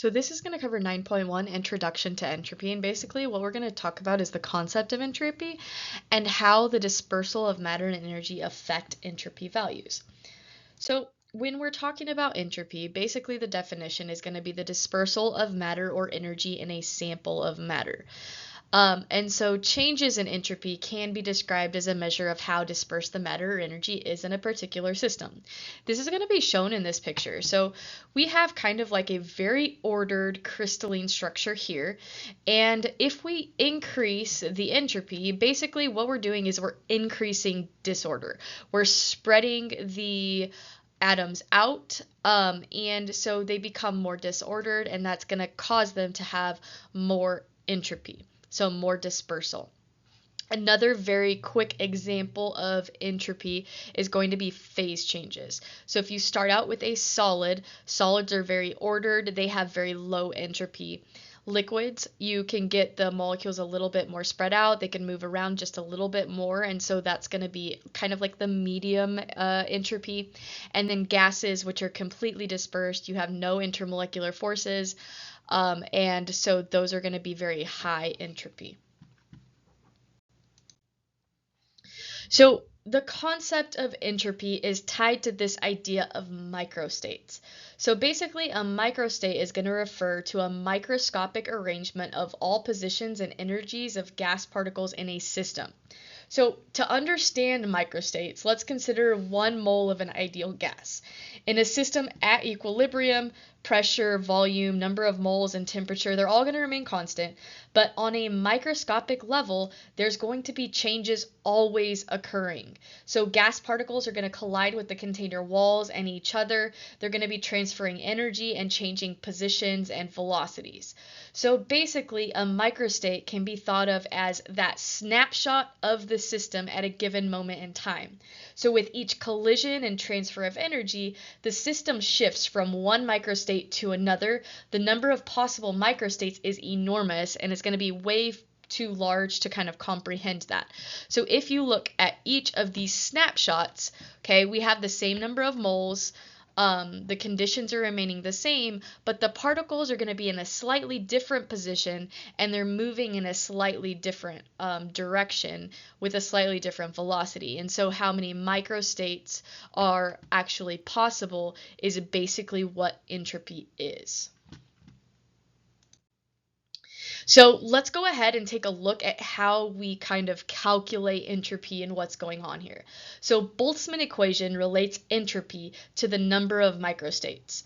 So this is going to cover 9.1, Introduction to Entropy, and basically what we're going to talk about is the concept of entropy and how the dispersal of matter and energy affect entropy values. So when we're talking about entropy, basically the definition is going to be the dispersal of matter or energy in a sample of matter. And so changes in entropy can be described as a measure of how dispersed the matter or energy is in a particular system. This is going to be shown in this picture. So we have kind of like a very ordered crystalline structure here. And if we increase the entropy, basically what we're doing is we're increasing disorder. We're spreading the atoms out, and so they become more disordered, and that's going to cause them to have more entropy. So more dispersal. Another very quick example of entropy is going to be phase changes. So if you start out with a solid, solids are very ordered, they have very low entropy. Liquids, you can get the molecules a little bit more spread out, they can move around just a little bit more, and so that's going to be kind of like the medium entropy. And then gases, which are completely dispersed, you have no intermolecular forces, and so those are going to be very high entropy. So the concept of entropy is tied to this idea of microstates. So basically a microstate is going to refer to a microscopic arrangement of all positions and energies of gas particles in a system. So to understand microstates, let's consider 1 mole of an ideal gas. In a system at equilibrium, pressure, volume, number of moles, and temperature, they're all going to remain constant. But on a microscopic level, there's going to be changes always occurring. So gas particles are going to collide with the container walls and each other. They're going to be transferring energy and changing positions and velocities. So basically, a microstate can be thought of as that snapshot of the system at a given moment in time. So with each collision and transfer of energy, the system shifts from one microstate to another. The number of possible microstates is enormous, and it's going to be way too large to kind of comprehend that. So if you look at each of these snapshots, okay, we have the same number of moles. The conditions are remaining the same, but the particles are going to be in a slightly different position, and they're moving in a slightly different direction with a slightly different velocity. And so how many microstates are actually possible is basically what entropy is. So let's go ahead and take a look at how we kind of calculate entropy and what's going on here. So Boltzmann equation relates entropy to the number of microstates.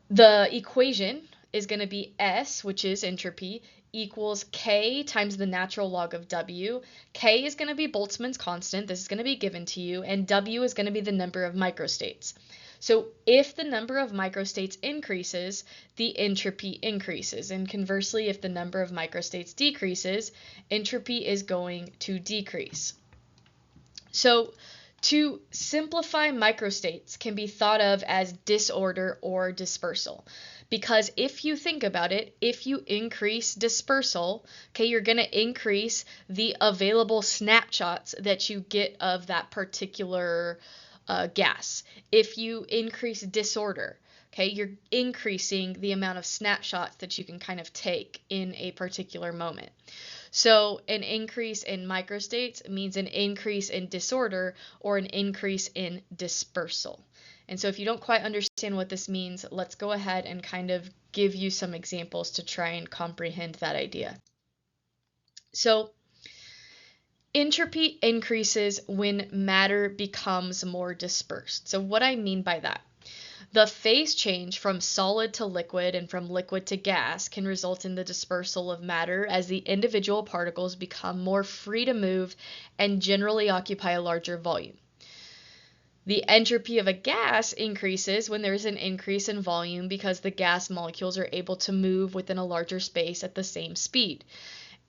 The equation is going to be S, which is entropy, equals K times the natural log of W. K is going to be Boltzmann's constant. This is going to be given to you, and W is going to be the number of microstates. So if the number of microstates increases, the entropy increases. And conversely, if the number of microstates decreases, entropy is going to decrease. So to simplify, microstates can be thought of as disorder or dispersal. Because if you think about it, if you increase dispersal, okay, you're going to increase the available snapshots that you get of that particular gas. If you increase disorder, okay, you're increasing the amount of snapshots that you can kind of take in a particular moment. So an increase in microstates means an increase in disorder or an increase in dispersal. And so if you don't quite understand what this means, let's go ahead and kind of give you some examples to try and comprehend that idea. So entropy increases when matter becomes more dispersed. So what I mean by that, the phase change from solid to liquid and from liquid to gas can result in the dispersal of matter as the individual particles become more free to move and generally occupy a larger volume. The entropy of a gas increases when there's an increase in volume because the gas molecules are able to move within a larger space at the same speed.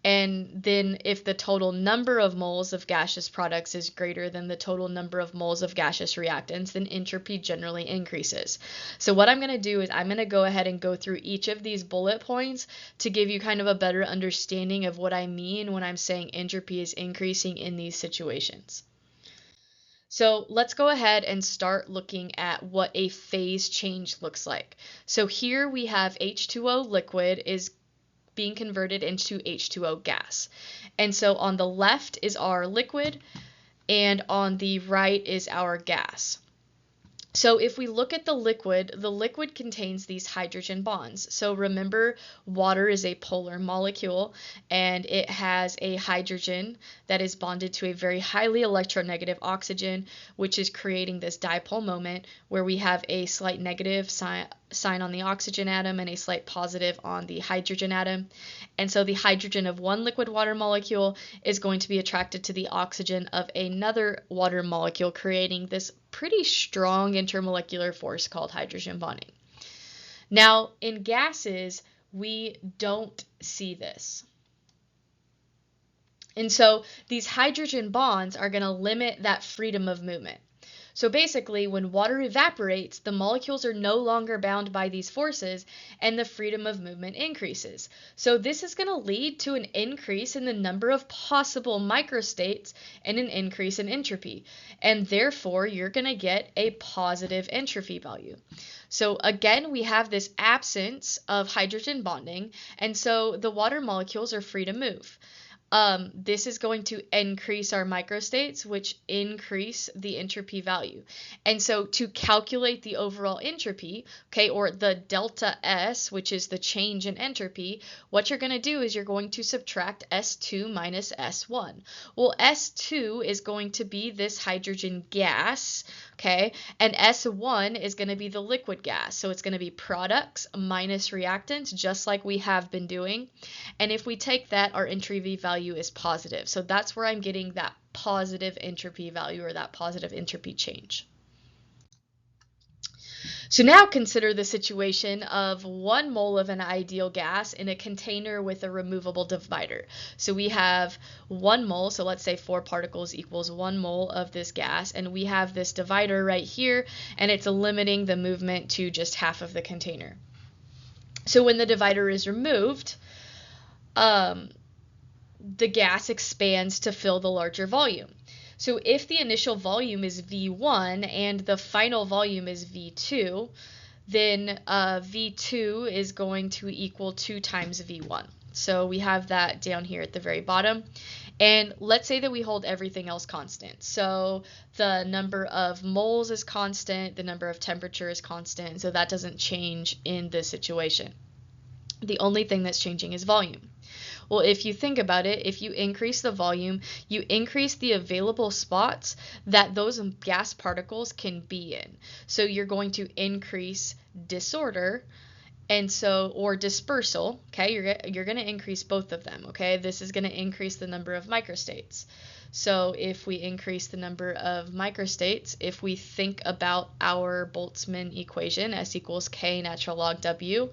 And then if the total number of moles of gaseous products is greater than the total number of moles of gaseous reactants, then entropy generally increases. So what I'm going to do is I'm going to go ahead and go through each of these bullet points to give you kind of a better understanding of what I mean when I'm saying entropy is increasing in these situations. So let's go ahead and start looking at what a phase change looks like. So here we have H2O liquid is being converted into H2O gas. And so on the left is our liquid, and on the right is our gas. So if we look at the liquid contains these hydrogen bonds. So remember, water is a polar molecule, and it has a hydrogen that is bonded to a very highly electronegative oxygen, which is creating this dipole moment where we have a slight negative sign on the oxygen atom and a slight positive on the hydrogen atom. And so the hydrogen of one liquid water molecule is going to be attracted to the oxygen of another water molecule, creating this pretty strong intermolecular force called hydrogen bonding. Now, in gases, we don't see this. And so these hydrogen bonds are going to limit that freedom of movement. So basically, when water evaporates, the molecules are no longer bound by these forces and the freedom of movement increases. So this is going to lead to an increase in the number of possible microstates and an increase in entropy. And therefore, you're going to get a positive entropy value. So again, we have this absence of hydrogen bonding, and so the water molecules are free to move. This is going to increase our microstates, which increase the entropy value. And so to calculate the overall entropy, okay, or the delta S, which is the change in entropy, what you're going to do is you're going to subtract S2 minus S1. Well, S2 is going to be this hydrogen gas, okay, and S1 is going to be the liquid gas. So it's going to be products minus reactants, just like we have been doing. And if we take that, our entropy value is positive. So that's where I'm getting that positive entropy value, or that positive entropy change. So now consider the situation of 1 mole of an ideal gas in a container with a removable divider. So we have 1 mole, so let's say 4 particles equals 1 mole of this gas, and we have this divider right here, and it's limiting the movement to just half of the container. So when the divider is removed, the gas expands to fill the larger volume. So if the initial volume is V1 and the final volume is V2, then V2 is going to equal 2 times V1. So we have that down here at the very bottom. And let's say that we hold everything else constant. So the number of moles is constant, the number of temperature is constant, so that doesn't change in this situation. The only thing that's changing is volume. Well, if you think about it, if you increase the volume, you increase the available spots that those gas particles can be in. So you're going to increase disorder, and so, or dispersal, okay? You're going to increase both of them, okay? This is going to increase the number of microstates. So if we increase the number of microstates, if we think about our Boltzmann equation, S equals K natural log W,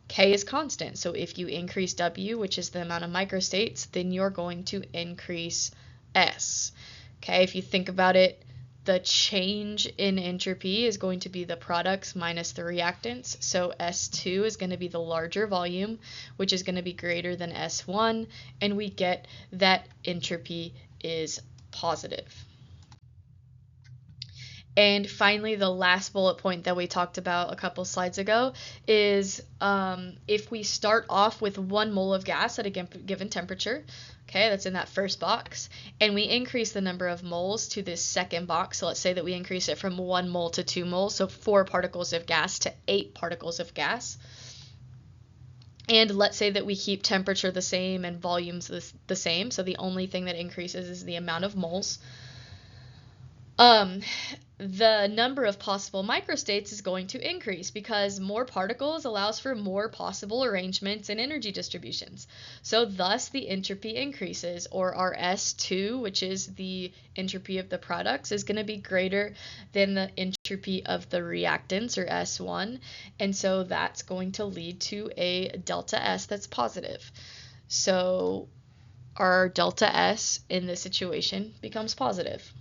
K is constant, so if you increase W, which is the amount of microstates, then you're going to increase S. Okay, if you think about it, the change in entropy is going to be the products minus the reactants, so S2 is going to be the larger volume, which is going to be greater than S1, and we get that entropy is positive. And finally, the last bullet point that we talked about a couple slides ago is if we start off with 1 mole of gas at a given temperature, okay, that's in that first box, and we increase the number of moles to this second box, so let's say that we increase it from 1 mole to 2 moles, so 4 particles of gas to 8 particles of gas. And let's say that we keep temperature the same and volumes the same, so the only thing that increases is the amount of moles. The number of possible microstates is going to increase because more particles allows for more possible arrangements and energy distributions. So thus the entropy increases, or our S2, which is the entropy of the products, is going to be greater than the entropy of the reactants, or S1, and so that's going to lead to a delta S that's positive. So our delta S in this situation becomes positive.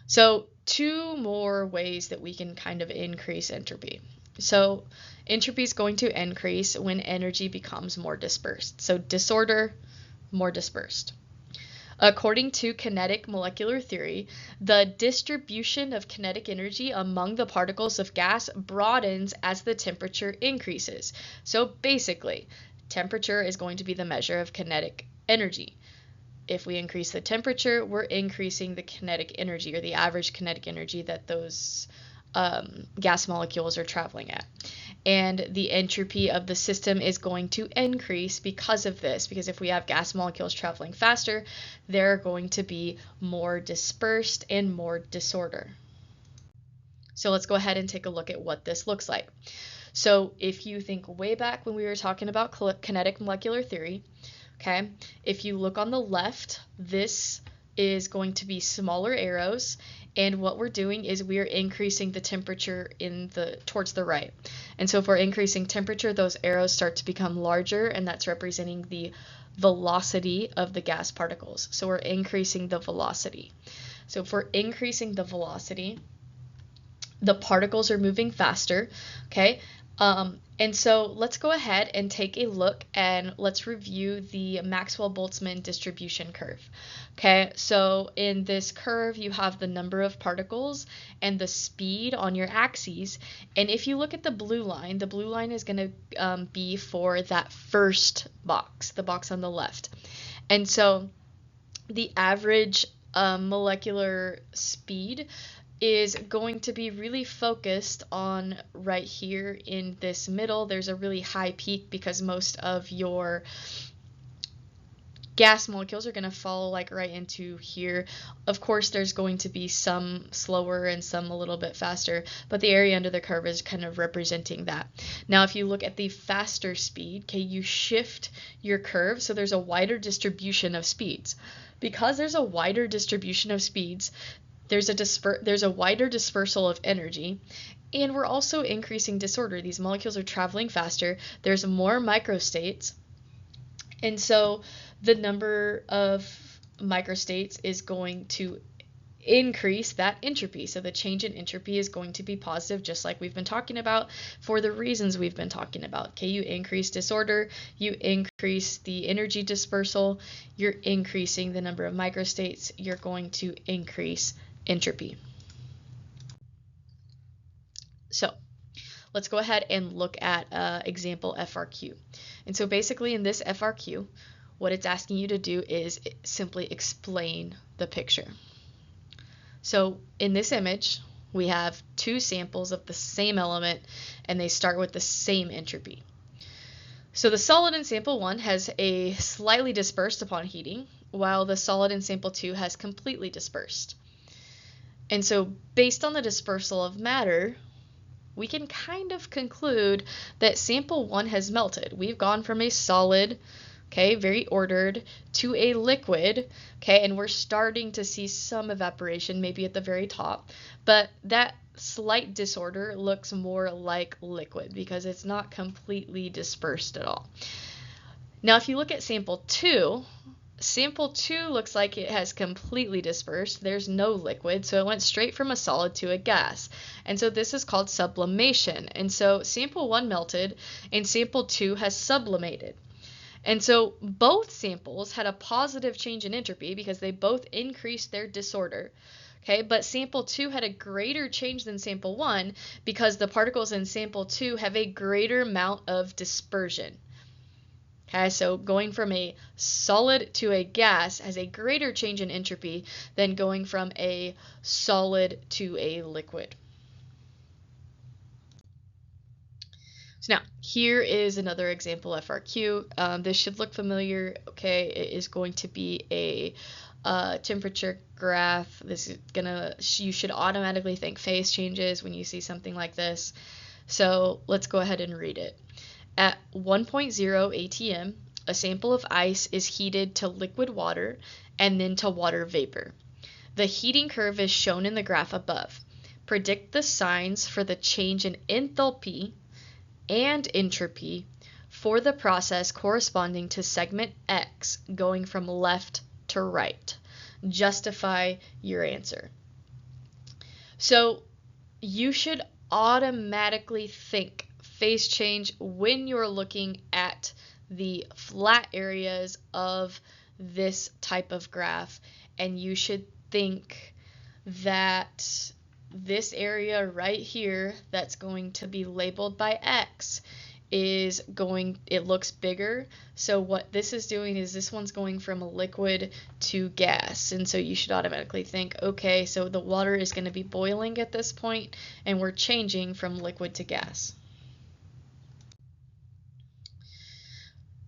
So 2 more ways that we can kind of increase entropy. So entropy is going to increase when energy becomes more dispersed. So disorder, more dispersed. According to kinetic molecular theory, the distribution of kinetic energy among the particles of gas broadens as the temperature increases. So basically, temperature is going to be the measure of kinetic energy. If we increase the temperature, we're increasing the kinetic energy, or the average kinetic energy that those gas molecules are traveling at. And the entropy of the system is going to increase because of this, because if we have gas molecules traveling faster, they're going to be more dispersed and more disorder. So let's go ahead and take a look at what this looks like. So if you think way back when we were talking about kinetic molecular theory, okay, if you look on the left, this is going to be smaller arrows, and what we're doing is we are increasing the temperature towards the right. And so if we're increasing temperature, those arrows start to become larger, and that's representing the velocity of the gas particles. So we're increasing the velocity. So if we're increasing the velocity, the particles are moving faster, okay? And so let's go ahead and take a look and let's review the Maxwell-Boltzmann distribution curve. Okay, so in this curve, you have the number of particles and the speed on your axes. And if you look at the blue line is going to be for that first box, the box on the left. And so the average molecular speed is going to be really focused on right here in this middle. There's a really high peak because most of your gas molecules are going to fall like right into here. Of course, there's going to be some slower and some a little bit faster, but the area under the curve is kind of representing that. Now, if you look at the faster speed, okay, you shift your curve so there's a wider distribution of speeds. Because there's a wider distribution of speeds, there's a wider dispersal of energy, and we're also increasing disorder. These molecules are traveling faster. There's more microstates, and so the number of microstates is going to increase that entropy. So the change in entropy is going to be positive, just like we've been talking about for the reasons we've been talking about. Okay, you increase disorder, you increase the energy dispersal, you're increasing the number of microstates, you're going to increase entropy. So let's go ahead and look at example FRQ. And so basically in this FRQ, what it's asking you to do is simply explain the picture. So in this image, we have two samples of the same element, and they start with the same entropy. So the solid in sample 1 has a slightly dispersed upon heating, while the solid in sample 2 has completely dispersed. And so based on the dispersal of matter, we can kind of conclude that sample 1 has melted. We've gone from a solid, okay, very ordered, to a liquid, okay, and we're starting to see some evaporation, maybe at the very top, but that slight disorder looks more like liquid because it's not completely dispersed at all. Now, if you look at sample 2 looks like it has completely dispersed. There's no liquid, so it went straight from a solid to a gas. And so this is called sublimation. And so sample 1 melted, and sample 2 has sublimated. And so both samples had a positive change in entropy because they both increased their disorder. Okay, but sample 2 had a greater change than sample 1 because the particles in sample 2 have a greater amount of dispersion. Okay, so going from a solid to a gas has a greater change in entropy than going from a solid to a liquid. So now, here is another example FRQ. This should look familiar. Okay, it is going to be a temperature graph. This is you should automatically think phase changes when you see something like this. So let's go ahead and read it. At 1.0 atm, a sample of ice is heated to liquid water and then to water vapor. The heating curve is shown in the graph above. Predict the signs for the change in enthalpy and entropy for the process corresponding to segment X going from left to right. Justify your answer. So you should automatically think phase change when you're looking at the flat areas of this type of graph, and you should think that this area right here that's going to be labeled by X is going, it looks bigger. So what this is doing is this one's going from a liquid to gas. And so you should automatically think, okay, so the water is going to be boiling at this point, and we're changing from liquid to gas.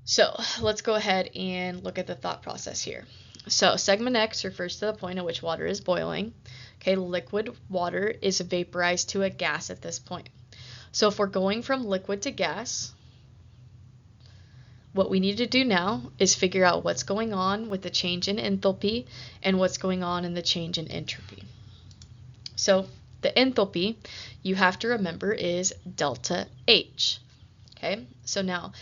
So let's go ahead and look at the thought process here. So segment X refers to the point at which water is boiling. Okay, liquid water is vaporized to a gas at this point. So if we're going from liquid to gas, what we need to do now is figure out what's going on with the change in enthalpy and what's going on in the change in entropy. So the enthalpy, you have to remember, is delta H. Okay, so now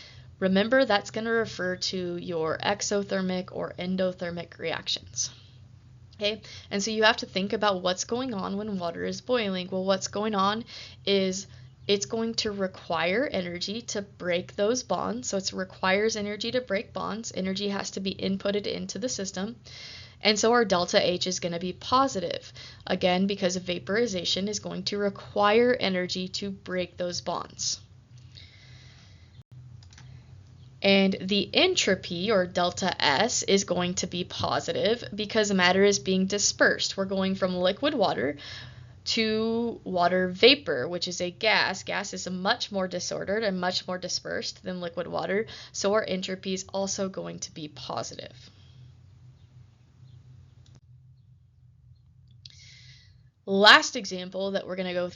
remember that's going to refer to your exothermic or endothermic reactions. Okay, and so you have to think about what's going on when water is boiling. Well, what's going on is it's going to require energy to break those bonds. So it requires energy to break bonds. Energy has to be inputted into the system. And so our delta H is going to be positive, again, because vaporization is going to require energy to break those bonds. And the entropy, or delta S, is going to be positive because matter is being dispersed. We're going from liquid water to water vapor, which is a gas. Gas is much more disordered and much more dispersed than liquid water, so our entropy is also going to be positive. Last example that we're going to go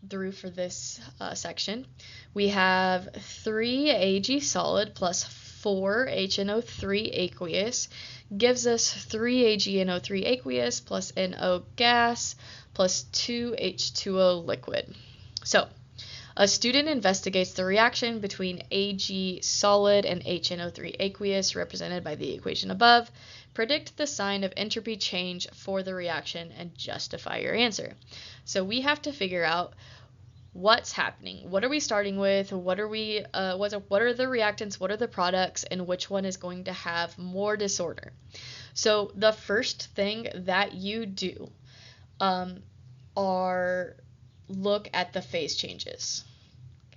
through for this section, we have 3Ag solid plus 4HNO3 aqueous gives us 3AgNO3 aqueous plus NO gas plus 2H2O liquid. So a student investigates the reaction between Ag solid and HNO3 aqueous, represented by the equation above. Predict the sign of entropy change for the reaction and justify your answer. So we have to figure out what's happening. What are we starting with? What are the reactants? What are the products? And which one is going to have more disorder? So the first thing that you do are look at the phase changes.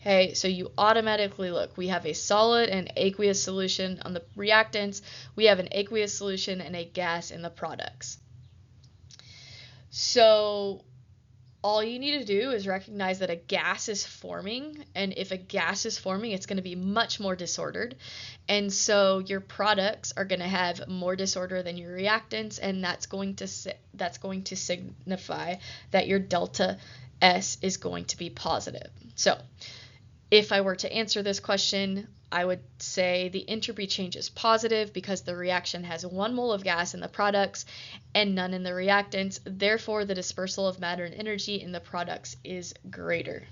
Okay, so you automatically look. We have a solid and aqueous solution on the reactants. We have an aqueous solution and a gas in the products. So all you need to do is recognize that a gas is forming, and if a gas is forming, it's going to be much more disordered. And so your products are going to have more disorder than your reactants, and that's going to signify that your delta S is going to be positive. So if I were to answer this question, I would say the entropy change is positive because the reaction has 1 mole of gas in the products and none in the reactants. Therefore, the dispersal of matter and energy in the products is greater.